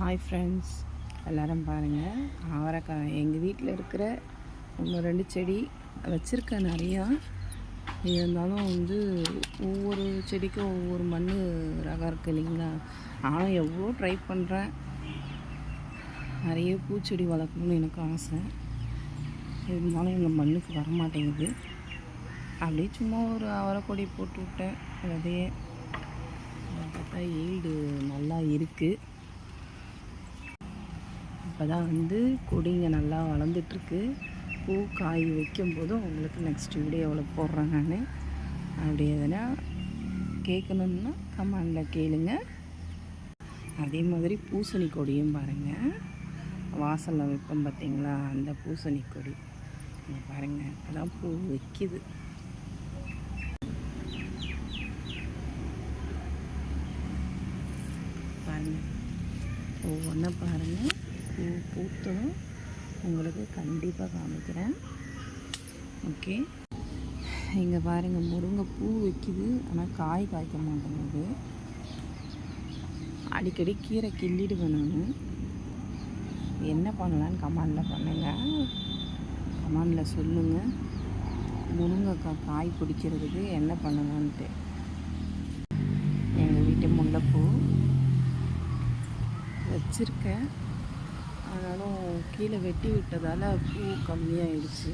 Hi friends, எல்லோரும் பாருங்கள். அவரைக்காய் எங்கள் வீட்டில் இருக்கிற 1-2 செடி வச்சுருக்கேன் நிறையா. இருந்தாலும் ஒவ்வொரு செடிக்கும் ஒவ்வொரு மண் ரகம் இருக்குது இல்லைங்களா. ஆனால் எவ்வளோ ட்ரை பண்ணுறேன், நிறைய பூச்செடி வளர்க்கணும்னு எனக்கு ஆசை. இருந்தாலும் எங்கள் மண்ணுக்கு வரமாட்டேங்குது. அப்படியே சும்மா ஒரு அவரைக்கொடி போட்டு விட்டேன். விதையே பார்த்தா ஈல்டு நல்லா இருக்குது. இப்போ தான் கொடிங்க நல்லா வளர்ந்துட்டுருக்கு. பூ காய் வைக்கும்போதும் உங்களுக்கு நெக்ஸ்ட் வீடியோவில் போடுறேன் நான். அப்படி எதனா கேட்கணுன்னா கமெண்டில் கேளுங்க. அதே மாதிரி பூசணி கொடியும் பாருங்கள், வாசலில் வைப்போம் பார்த்தீங்களா, அந்த பூசணி கொடி பாருங்கள், இப்போ தான் பூ வைக்கிது. பாருங்கள், ஒவ்வொன்றா பாருங்கள். பூ பூத்ததும் உங்களுக்கு கண்டிப்பாக காமிக்கிறேன். ஓகே, இங்கே பாருங்கள், முருங்கை பூ வைக்கிது, ஆனால் காய் காய்க்க மாட்டேங்குது. அடிக்கடி கீரை கிள்ளிடுவேன் நான். என்ன பண்ணலான்னு கமெண்டில் பண்ணுங்கள், கமெண்டில் சொல்லுங்கள். முருங்கைக்காய் காய் பிடிக்கிறதுக்கு என்ன பண்ணலான்ட்டு. எங்கள் வீட்டு முல்லைப்பூ வச்சுருக்கேன், ஆனாலும் கீழே வெட்டி விட்டதால் பூ கம்மியாகிடுச்சு.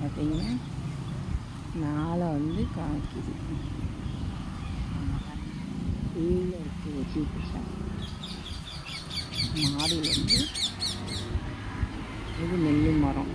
பார்த்தீங்கன்னா மேலே காய்க்குது. கீழே வெட்டி விட்டுட்டேன். மாடியில் இது நெல்லி மரம்.